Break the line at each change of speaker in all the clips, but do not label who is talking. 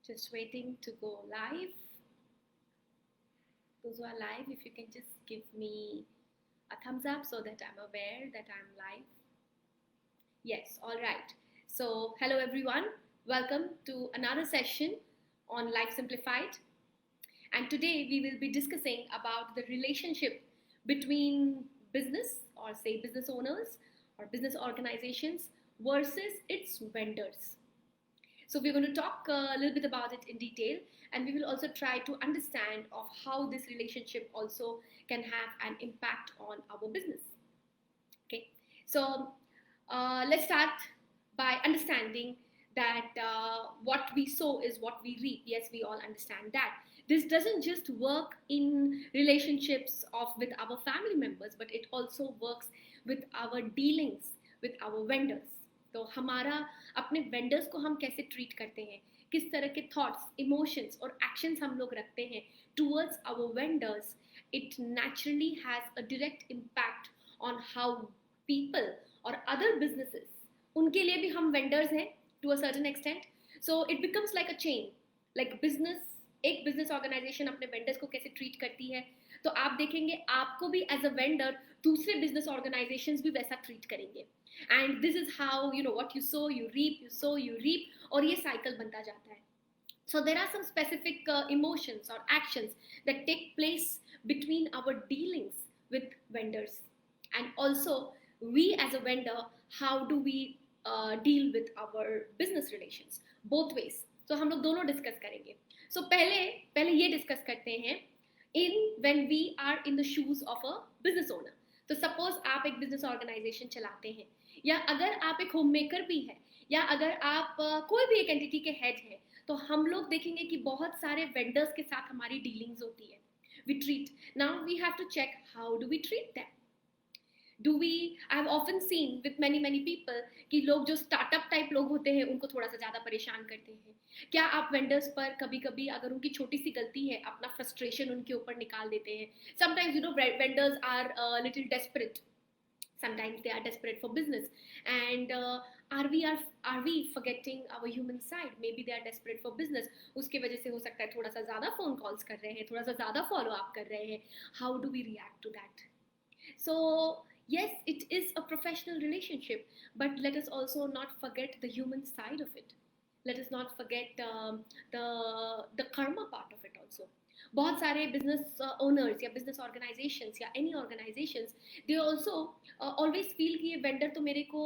Just waiting to go live. Those who are live, if you can just give me a thumbs up so that I'm aware that I'm live. Yes, all right. So, hello everyone. Welcome to another session on Life Simplified. And today we will be discussing about the relationship between business or say business owners or business organizations versus its vendors. So we're going to talk a little bit about it in detail, and we will also try to understand of how this relationship also can have an impact on our business. Okay, so let's start by understanding that what we sow is what we reap. Yes, we all understand that. This doesn't just work in relationships of with our family members, but it also works with our dealings with our vendors. तो हमारा अपने vendors को हम कैसे treat करते हैं, किस तरह के थॉट्स, इमोशंस और एक्शंस हम लोग रखते हैं towards our vendors, it naturally has a direct impact on how people और अदर बिजनेसेस, उनके लिए भी हम वेंडर्स हैं to a certain extent. So it becomes like a chain. Like business, एक बिजनेस ऑर्गेनाइजेशन अपने वेंडर्स को कैसे ट्रीट करती है, तो आप देखेंगे आपको भी एज अ वेंडर दूसरे बिजनेस ऑर्गेनाइजेशंस भी वैसा ट्रीट करेंगे. And this is how you know what you sow you reap, you sow you reap, और ये साइकिल बनता जाता है. So there are some specific emotions or actions that take place between our dealings with vendors, and also we as a vendor, how do we deal with our business relations, both ways. So हम लोग दोनों discuss करेंगे. So पहले ये discuss करते हैं in when we are in the shoes of a business owner. तो suppose आप एक बिजनेस ऑर्गेनाइजेशन चलाते हैं, या अगर आप एक होम मेकर भी है, या अगर आप कोई भी एक एंटिटी के हेड है, तो हम लोग देखेंगे कि बहुत सारे वेंडर्स के साथ हमारी डीलिंग्स होती है. We treat, now we have to check how do we treat them. Do we, I have often seen with many people कि लोग जो स्टार्टअप टाइप लोग होते हैं उनको थोड़ा सा ज़्यादा परेशान करते हैं. क्या आप वेंडर्स पर कभी कभी अगर उनकी छोटी सी गलती है अपना फ्रस्ट्रेशन उनके ऊपर निकाल देते हैं? Sometimes you know vendors are little desperate, sometimes they are desperate for business, and are we forgetting our human side? Maybe they are desperate for business, उसके वजह से हो सकता है थोड़ा सा ज़्यादा फ़ोन कॉल्स कर रहे हैं, थोड़ा सा ज़्यादा फॉलो अप कर रहे हैं. how do we react to that? So yes, it is a professional relationship, but let us also not forget the human side of it. Let us not forget the karma part of it also. बहुत सारे business owners या business organisations या any organisations, they also always feel कि ये vendor तो मेरे को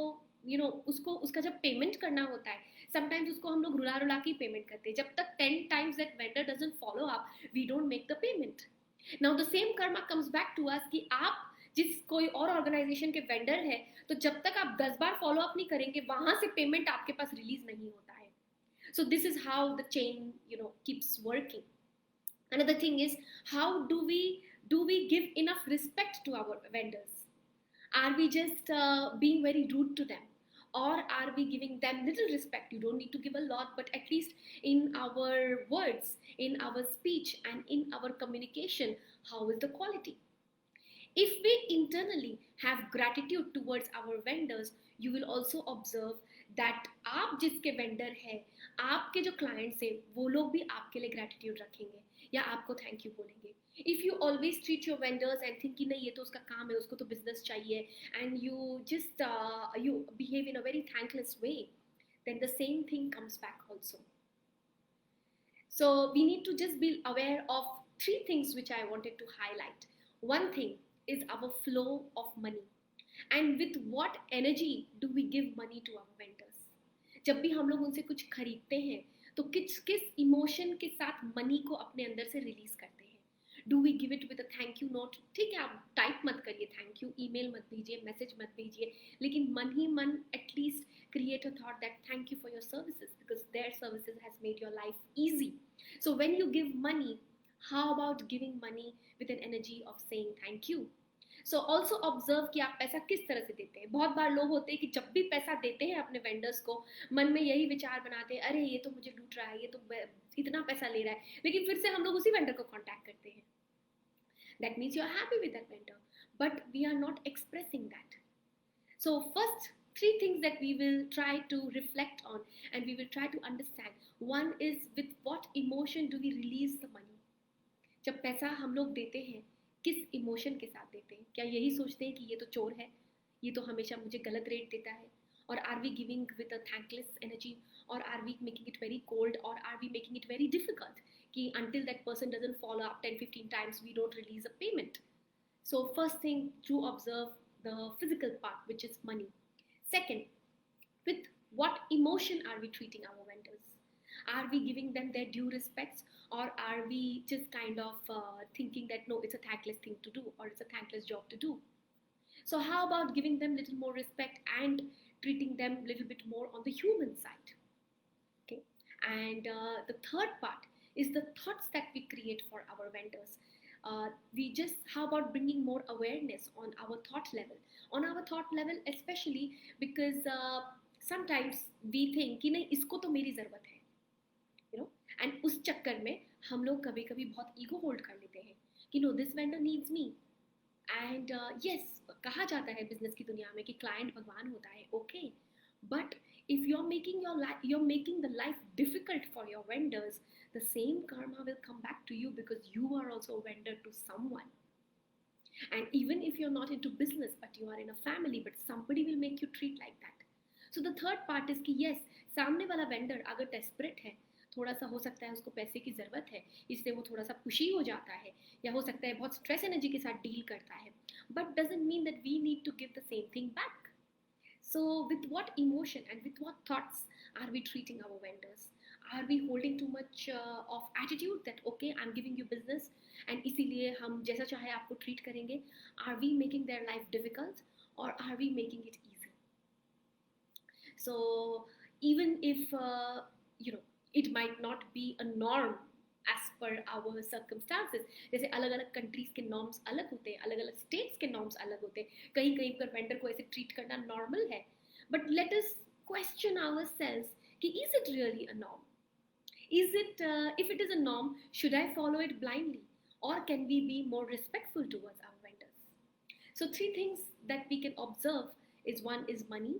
you know उसको उसका जब पेमेंट करना होता है, समटाइम्स उसको हम लोग रुला रुला के पेमेंट करते हैं. जब तक 10 times that vendor doesn't follow up, we don't make the payment. Now the same karma comes back to us कि आप जिस कोई और ऑर्गेनाइजेशन के वेंडर है, तो जब तक आप 10 बार फॉलो अप नहीं करेंगे, वहां से पेमेंट आपके पास रिलीज नहीं होता है. So this is how the chain you know keeps working. Another thing is, how do we give enough respect to our vendors? Are we just being very rude to them, or are we giving them little respect? You don't need to give a lot, but at least in our words, in our speech, and in our communication, how is the quality? If we internally have gratitude towards our vendors, you will also observe that आप जिसके vendor है, आपके जो clients है, वो लोग भी आपके लिए ग्रेटिट्यूड रखेंगे या आपको थैंक यू बोलेंगे. If you always treat your vendors and think कि नहीं ये तो उसका काम है, उसको तो बिजनेस चाहिए, and you just you behave in a very thankless way, then the same thing comes back also. So we need to just be aware of three things which I wanted to highlight. One thing is our flow of money, and with what energy do we give money to our vendors. जब भी हम लोग उनसे कुछ खरीदते हैं, तो किस किस इमोशन के साथ मनी को अपने अंदर से रिलीज करते हैं. Do we give it with a thank you note? ठीक है, आप टाइप मत करिए थैंक यू, ईमेल मत भेजिए, मैसेज मत भेजिए, लेकिन मन ही मन at least create a thought that thank you for your services, because their services has made your life easy. So when you give money, how about giving money with an energy of saying thank you? So also observe कि आप पैसा किस तरह से देते हैं. बहुत बार लोग होते हैं कि जब भी पैसा देते हैं अपने वेंडर्स को, मन में यही विचार बनाते हैं, अरे ये तो मुझे लूट रहा है, ये तो इतना पैसा ले रहा है, लेकिन फिर से हम लोग उसी वेंडर को कॉन्टैक्ट करते हैं. That means you are happy with that vendor, but we are not expressing that. So first three things that we will try to reflect on and we will try to understand. One is, with what emotion do we release the money? जब पैसा हम लोग देते हैं, किस emotion के साथ देते हैं? क्या यही सोचते हैं कि ये तो चोर है, ये तो हमेशा मुझे गलत रेट देता है? Or are we giving with a thankless energy? Or are we making it very cold? Or are we making it very difficult? Ki until that person doesn't follow up 10-15 times, we don't release a payment. So first thing, to observe the physical part, which is money. Second, with what emotion are we treating our vendors? Are we giving them their due respects, or are we just kind of thinking that no, it's a thankless thing to do, or it's a thankless job to do? So how about giving them a little more respect and treating them a little bit more on the human side? Okay. And the third part is the thoughts that we create for our vendors. How about bringing more awareness on our thought level, especially because sometimes we think कि नहीं, इसको तो मेरी ज़रूरत है, you know, and उस चक्कर में हम लोग कभी कभी बहुत ईगो होल्ड कर लेते हैं कि no, this vendor needs me. And yes, कहा जाता है बिजनेस की दुनिया में कि क्लाइंट भगवान होता है, okay, but if you're making the life difficult for your vendors, the same karma will come back to you, because you are also a vendor to someone. And even if you're not into business but you are in a family, but somebody will make you treat like that. So the third part is कि yes, सामने वाला vendor अगर desperate है, थोड़ा सा हो सकता है उसको पैसे की ज़रूरत है, इससे वो थोड़ा सा खुशी हो जाता है, या हो सकता है बहुत स्ट्रेस एनर्जी के साथ डील करता है, but doesn't mean that we need to give the same thing back. So with what emotion and with what thoughts are we treating our vendors? Are we holding too much of attitude that okay, I'm giving you business and इसीलिए हम जैसा चाहे आपको treat करेंगे? Are we making their life difficult, or are we making it easy? So even if it might not be a norm as per our circumstances, जैसे अलग अलग countries के नॉर्म्स अलग होते हैं, अलग अलग स्टेट्स के नॉर्म्स अलग होते हैं, कहीं कहीं पर वेंडर को ऐसे ट्रीट करना नॉर्मल है, but let us question ourselves कि is it really a norm? Is it, if it is a norm, should I follow it blindly, or can we be more respectful towards our vendors? So three things that we can observe is, one is money,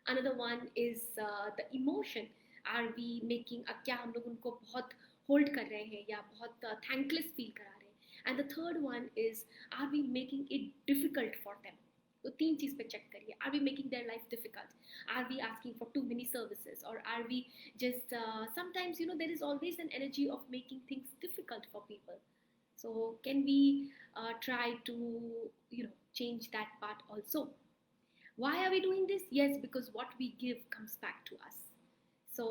another one is the emotion. Are we making क्या हम लोग उनको बहुत hold कर रहे हैं या बहुत थैंकलेस फील करा रहे हैं? And the third one is, are we making it difficult for them? तो तीन चीज पे चेक करिए. Are we making their life difficult? Are we asking for too many services, और are we just sometimes there is always an energy of making things difficult for people. So can we try to change that part also? Why are we doing this? Yes, because what we give comes back to us. So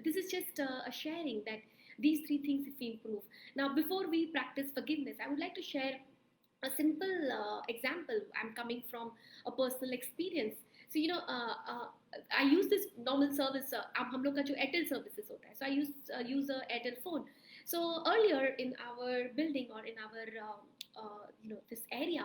this is just a sharing that these three things if we improve. Now before we practice forgiveness, I would like to share a simple example. I'm coming from a personal experience. So I use this normal service. हम लोग का जो Airtel services होता है, so I use a Airtel phone. So earlier in our building, or in our this area,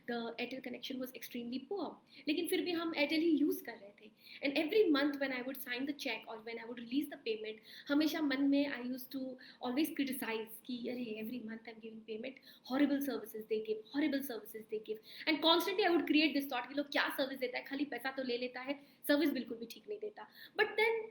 the Airtel connection was extremely poor. लेकिन फिर भी हम Airtel ही use कर रहे थे. And every month when I would sign the check or when I would release the payment, हमेशा मन में I used to always criticize कि अरे every month I'm giving payment, horrible services they give, and constantly I would create this thought कि लोग क्या service देता है, खाली पैसा तो ले लेता है, service बिल्कुल भी ठीक नहीं देता. But then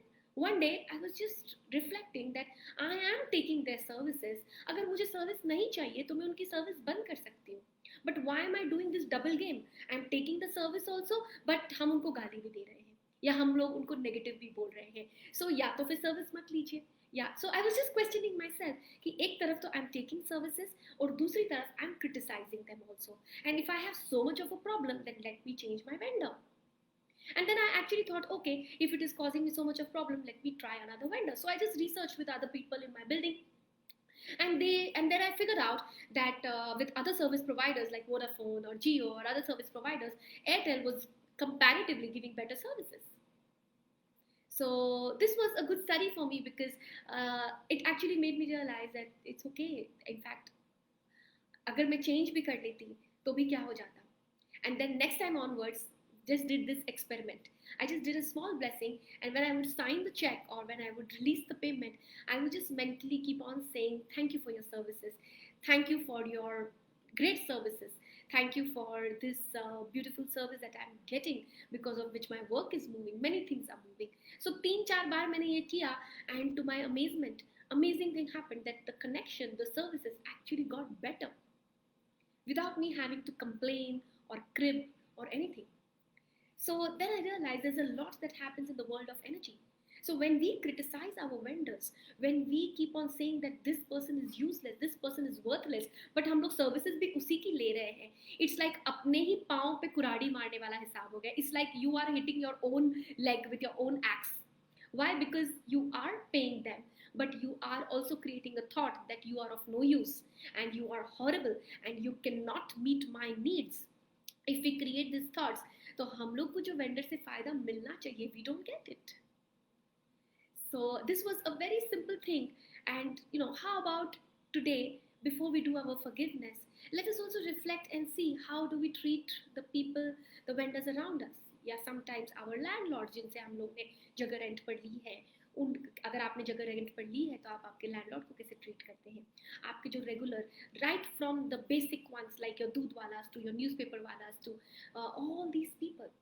one day I was just reflecting that I am taking their services. अगर मुझे service नहीं चाहिए तो मैं उनकी service बंद कर सकती हूँ. But why am I doing this double game? I am taking the service also, but हम उनको गाली भी दे रहे हैं, या हम लोग उनको negative भी बोल रहे हैं. So या तो फिर service मत लीजिए. Yeah, so I was just questioning myself कि एक तरफ तो I'm taking services, और दूसरी तरफ I'm criticizing them also. And if I have so much of a problem, then let me change my vendor. And then I actually thought, okay, if it is causing me so much of problem, let me try another vendor. So I just researched with other people in my building, and then I figured out that with other service providers like Vodafone or Jio or other service providers, Airtel was comparatively giving better services. So this was a good study for me, because it actually made me realize that it's okay. In fact, अगर मैं change भी कर लेती तो भी क्या हो जाता. And then next time onwards, just did this experiment. I just did a small blessing, and when I would sign the check or when I would release the payment, I would just mentally keep on saying, thank you for your services, thank you for your great services, Thank you for this beautiful service that I'm getting, because of which my work is moving, many things are moving. So 3-4 बार मैंने ये किया, and to my amazement, amazing thing happened, that the connection, the services actually got better without me having to complain or crib or anything. So then I realized there's a lot that happens in the world of energy. So when we criticize our vendors, when we keep on saying that this person is useless, this person is worthless, but हम लोग services भी उसी की ले रहे हैं. It's like अपने ही पाँव पे कुराड़ी मारने वाला हिसाब हो गया. It's like you are hitting your own leg with your own axe. Why? Because you are paying them, but you are also creating a thought that you are of no use and you are horrible and you cannot meet my needs. If we create these thoughts, तो हम लोग को जो vendor से फायदा मिलना चाहिए, we don't get it. So this was a very simple thing. And how about today, before we do our forgiveness, let us also reflect and see how do we treat the people, the vendors around us. या sometimes our landlords, जिनसे हम लोग ने जगह rent पर ली है, उन अगर आपने जगह रेंट पर ली है तो आप आपके लैंडलॉर्ड को कैसे ट्रीट करते हैं. आपके जो regular, right from the basic ones like your doodh walas to your newspaper walas to all these people,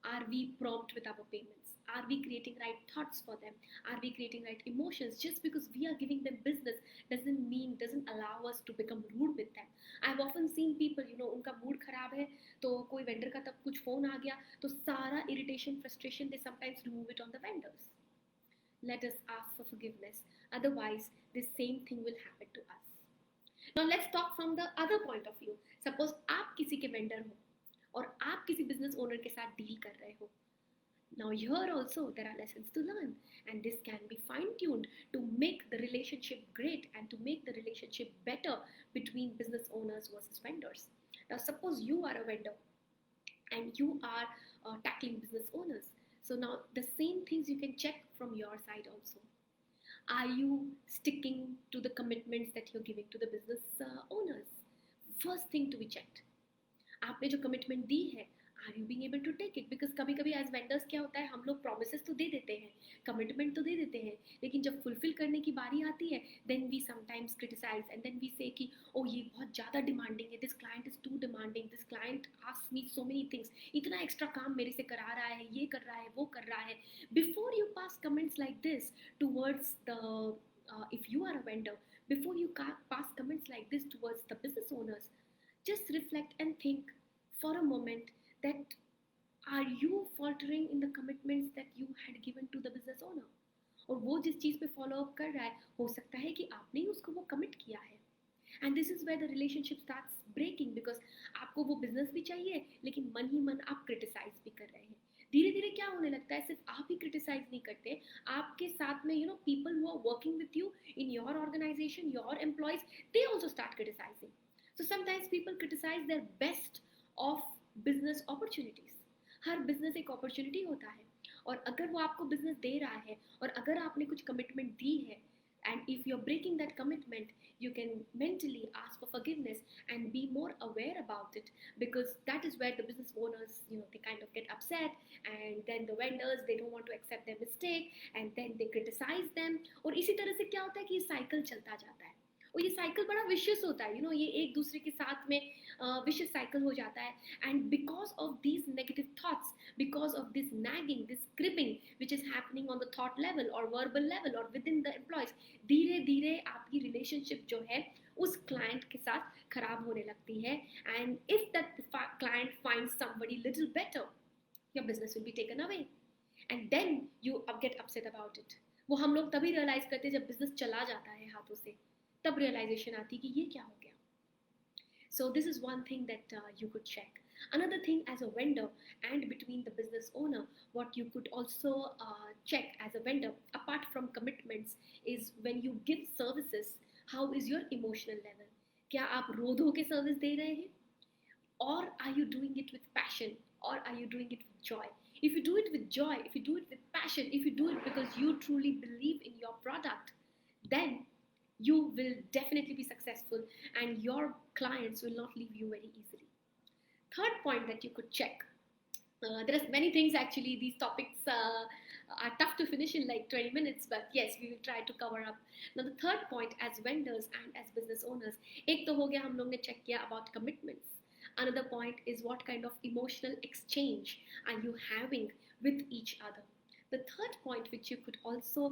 are we prompt with our payments? Are we creating right thoughts for them? Are we creating right emotions? Just because we are giving them business doesn't allow us to become rude with them. I've often seen people, उनका mood खराब है तो कोई vendor का तब कुछ phone आ गया तो सारा irritation, frustration, they sometimes remove it on the vendors. Let us ask for forgiveness. Otherwise, the same thing will happen to us. Now let's talk from the other point of view. Suppose आप किसी के vendor हो और आप किसी business owner के साथ deal कर रहे हो. Now here also there are lessons to learn, and this can be fine-tuned to make the relationship great and to make the relationship better between business owners versus vendors. Now suppose you are a vendor and you are tackling business owners. So now the same things you can check from your side also. Are you sticking to the commitments that you're giving to the business owners? First thing to be checked. आपने जो commitment दी है, are you being able to take it? Because कभी कभी as vendors क्या होता है, हम लोग प्रोमिसेस तो दे देते हैं, कमिटमेंट तो दे देते हैं, लेकिन जब फुलफिल करने की बारी आती है, then we sometimes criticise and then we say कि ओ ये बहुत ज़्यादा डिमांडिंग है, this client is too demanding, this client asks me so many things, इतना एक्स्ट्रा काम मेरे से करा रहा है, ये कर रहा है, वो कर रहा है. Before you pass comments like this towards the if you are a vendor, before you pass comments like this towards the business owners, just reflect and think for a moment that are you faltering in the commitments that you had given to the business owner? और वो जिस चीज़ पे follow up कर रहा है, हो सकता है कि आपने ही उसको वो कमिट किया है. And this is where the relationship starts breaking, because आपको वो बिजनेस भी चाहिए लेकिन मन ही मन आप क्रिटिसाइज भी कर रहे हैं. धीरे धीरे क्या होने लगता है, सिर्फ आप ही क्रिटिसाइज नहीं करते, आपके साथ में people who are working with you in your organisation, your employees, they also start criticising. So sometimes people criticise their best of business opportunities. हर बिजनेस एक अपॉर्चुनिटी होता है, और अगर वो आपको बिजनेस दे रहा है और अगर आपने कुछ कमिटमेंट दी है, and if you're breaking that commitment, you can mentally ask for forgiveness and be more aware about it, because that is where the business owners, they kind of get upset, and then the vendors, they don't want to accept their mistake, and then they criticize them. और इसी तरह से क्या होता है कि ये cycle चलता जाता है, और ये साइकिल बड़ा विशियस होता है, ये एक दूसरे के साथ में विशियस साइकिल हो जाता है. And because of these negative thoughts, because of this nagging, this creeping which is happening on the thought level और वर्बल लेवल और विद इन द एम्प्लॉयज, धीरे धीरे आपकी रिलेशनशिप जो है उस क्लाइंट के साथ खराब होने लगती है. And if that client finds somebody little better, your business will be taken away, and then you get upset about it. वो हम लोग तभी रियलाइज करते हैं जब बिजनेस चला जाता है हाथों से, तब रियलाइजेशन आती कि ये क्या हो गया. So this is one thing that you could check. Another thing, as a vendor and between the business owner, what you could also check as a vendor, apart from commitments, is when you give services, how is your emotional level? क्या आप रो धो के service दे रहे हैं, or are you doing it with passion, or are you doing it with joy? If you do it with joy, if you do it with passion, if you do it because you truly believe in your product, then you will definitely be successful and your clients will not leave you very easily. Third point that you could check, there are many things actually, these topics are tough to finish in like 20 minutes, but yes, we will try to cover up. Now the third point, as vendors and as business owners, एक तो हो गया हम लोग ने check किया about commitments. Another point is what kind of emotional exchange are you having with each other. The third point, which you could also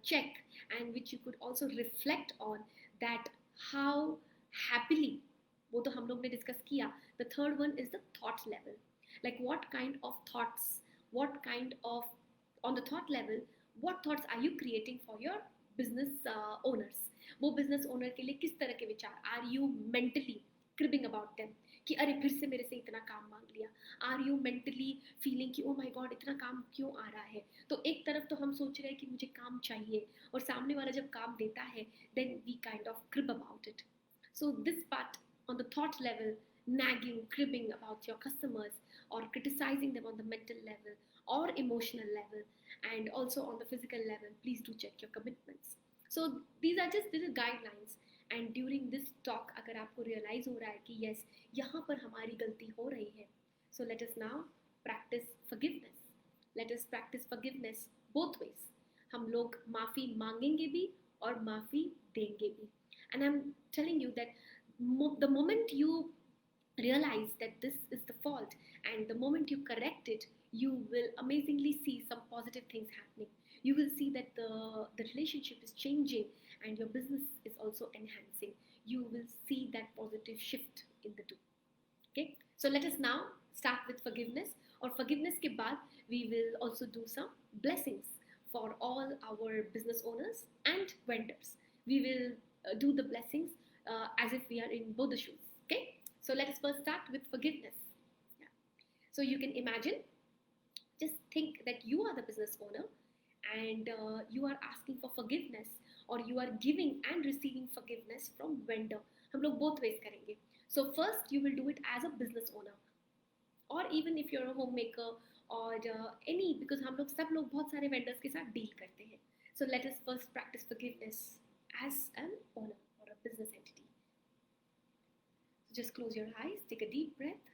check and which you could also reflect on, that how happily, वो तो हम लोग ने discuss किया. The third one is the thought level. Like what kind of thoughts, what kind of, on the thought level, what thoughts are you creating for your business owners. वो business owner के लिए किस तरह के विचार, are you mentally cribbing about them कि अरे फिर से मेरे से इतना काम मांग लिया, आर यू मेंटली फीलिंग कि ओ माय गॉड इतना काम क्यों आ रहा है. तो एक तरफ तो हम सोच रहे हैं कि मुझे काम चाहिए, और सामने वाला जब काम देता है then we kind of crib about it. So this part on the thought level, nagging, cribbing about your customers, or criticizing them on the mental level or emotional level, and also on the physical level, please do check your commitments. So these are just little guidelines. And during this talk अगर आपको realise हो रहा है कि yes यहाँ पर हमारी गलती हो रही है, so let us now practice forgiveness. Let us practice forgiveness both ways. हम लोग माफ़ी मांगेंगे भी और माफ़ी देंगे भी. And I am telling you that the moment you realize that this is the fault, and the moment you correct it, you will amazingly see some positive things happening. You will see that the relationship is changing and your business is also enhancing. You will see that positive shift in the two. Okay, so let us now start with forgiveness. Or forgiveness ke baad we will also do some blessings for all our business owners and vendors. We will do the blessings as if we are in both the shoes. Okay, so let us first start with forgiveness. Yeah. So you can imagine, just think that you are the business owner and you are asking for forgiveness, or you are giving and receiving forgiveness from vendor. हम लोग both ways करेंगे. So first you will do it as a business owner, or even if you're a homemaker or any, because हम लोग सब लोग बहुत सारे vendors के साथ deal करते हैं. So let us first practice forgiveness as an owner or a business entity. Just close your eyes, take a deep breath.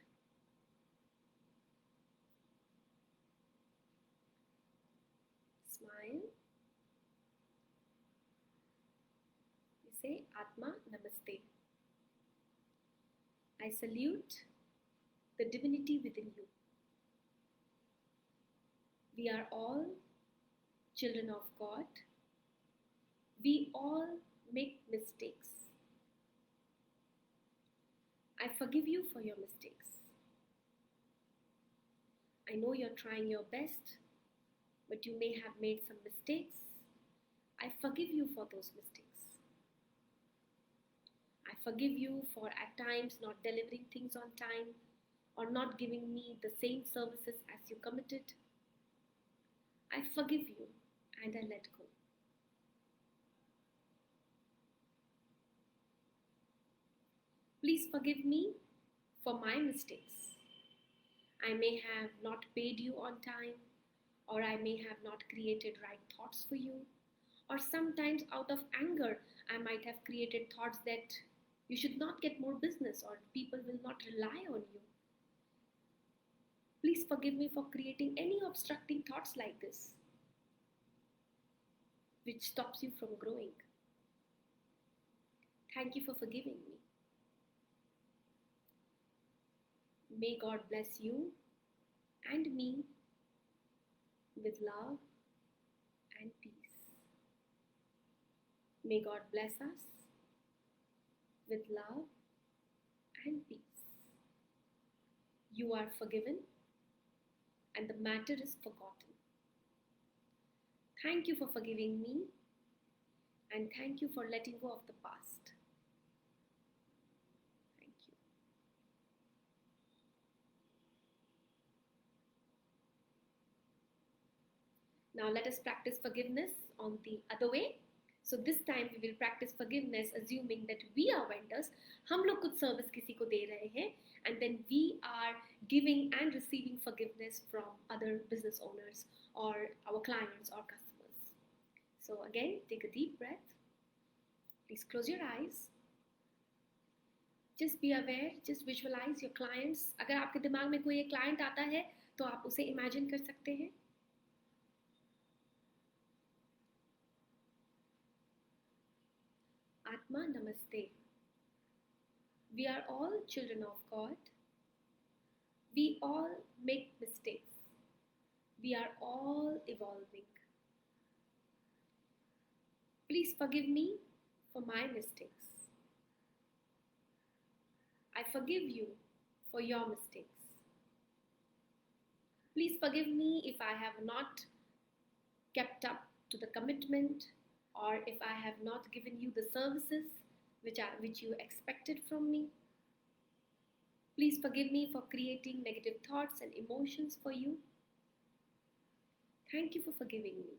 Smile. You say, Atma Namaste. I salute the divinity within you. We are all children of God. We all make mistakes. I forgive you for your mistakes. I know you're trying your best, but you may have made some mistakes. I forgive you for those mistakes. I forgive you for at times not delivering things on time or not giving me the same services as you committed. I forgive you and I let go. Please forgive me for my mistakes. I may have not paid you on time, or I may have not created right thoughts for you, or sometimes out of anger, I might have created thoughts that you should not get more business or people will not rely on you. Please forgive me for creating any obstructing thoughts like this, which stops you from growing. Thank you for forgiving me. May God bless you and me with love and peace. May God bless us with love and peace. You are forgiven and the matter is forgotten. Thank you for forgiving me and thank you for letting go of the past. Now let us practice forgiveness on the other way. So this time we will practice forgiveness assuming that we are vendors. हम लोग कुछ service किसी को दे रहे हैं, and then we are giving and receiving forgiveness from other business owners or our clients or customers. So again, take a deep breath. Please close your eyes. Just be aware, just visualize your clients. अगर आपके दिमाग में कोई एक client आता है तो आप उसे imagine कर सकते हैं. Atma Namaste. We are all children of God. We all make mistakes. We are all evolving. Please forgive me for my mistakes. I forgive you for your mistakes. Please forgive me if I have not kept up to the commitment, or if I have not given you the services which you expected from me. Please forgive me for creating negative thoughts and emotions for you. Thank you for forgiving me.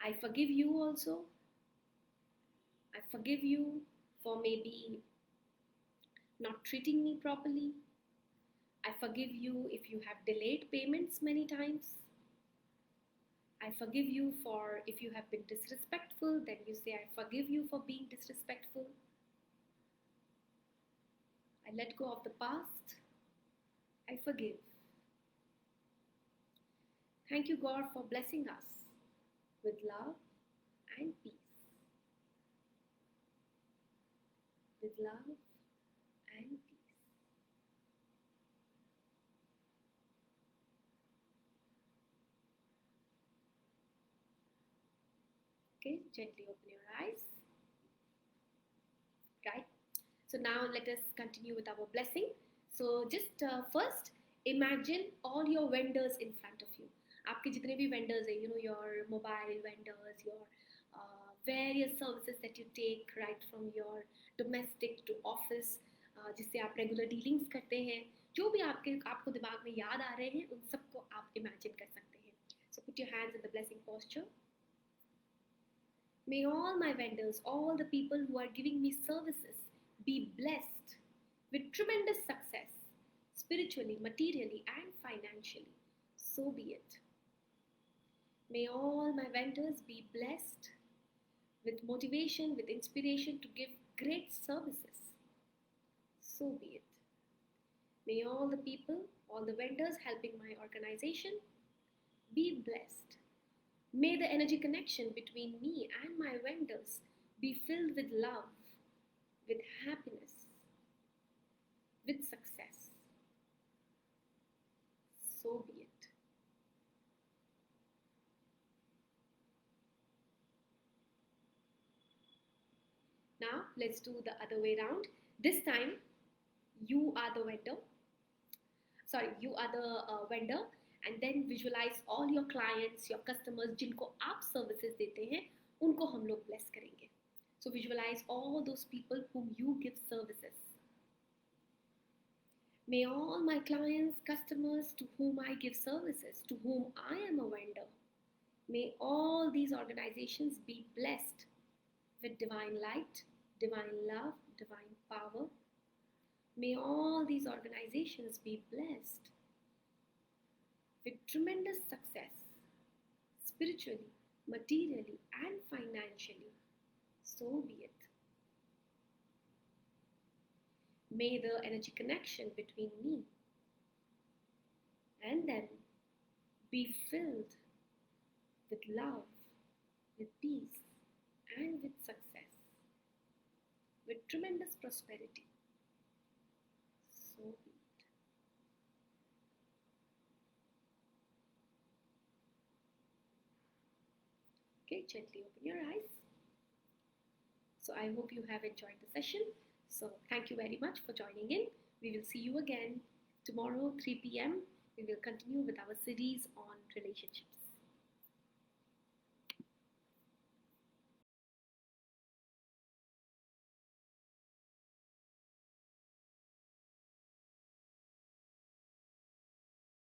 I forgive you also. I forgive you for maybe not treating me properly. I forgive you if you have delayed payments many times. I forgive you for if you have been disrespectful, then you say, I forgive you for being disrespectful. I let go of the past. I forgive. Thank you, God, for blessing us with love and peace. With love and peace. Okay, gently open your eyes. Right? So now let us continue with our blessing. So just first, imagine all your vendors in front of you. आपके जितने भी vendors हैं, your mobile vendors, your various services that you take right from your domestic to office, जिससे आप regular dealings करते हैं, जो भी आपको दिमाग में याद आ रहे हैं, उन सबको आप imagine कर सकते हैं. So put your hands in the blessing posture. May all my vendors, all the people who are giving me services, be blessed with tremendous success, spiritually, materially, and financially. So be it. May all my vendors be blessed with motivation, with inspiration to give great services. So be it. May all the people, all the vendors helping my organization be blessed. May the energy connection between me and my vendors be filled with love, with happiness, with success. So be it. Now let's do the other way around. This time you are the vendor. You are the vendor. And then visualize all your clients, your customers, जिनको आप services देते हैं, उनको हम लोग bless करेंगे. So visualize all those people whom you give services. May all my clients, customers to whom I give services, to whom I am a vendor, may all these organizations be blessed with divine light, divine love, divine power. May all these organizations be blessed with tremendous success, spiritually, materially, and financially. So be it. May the energy connection between me and them be filled with love, with peace, and with success, with tremendous prosperity. So be it. Okay, gently open your eyes. So I hope you have enjoyed the session. So thank you very much for joining in. We will see you again tomorrow, 3 p.m. We will continue with our series on relationships.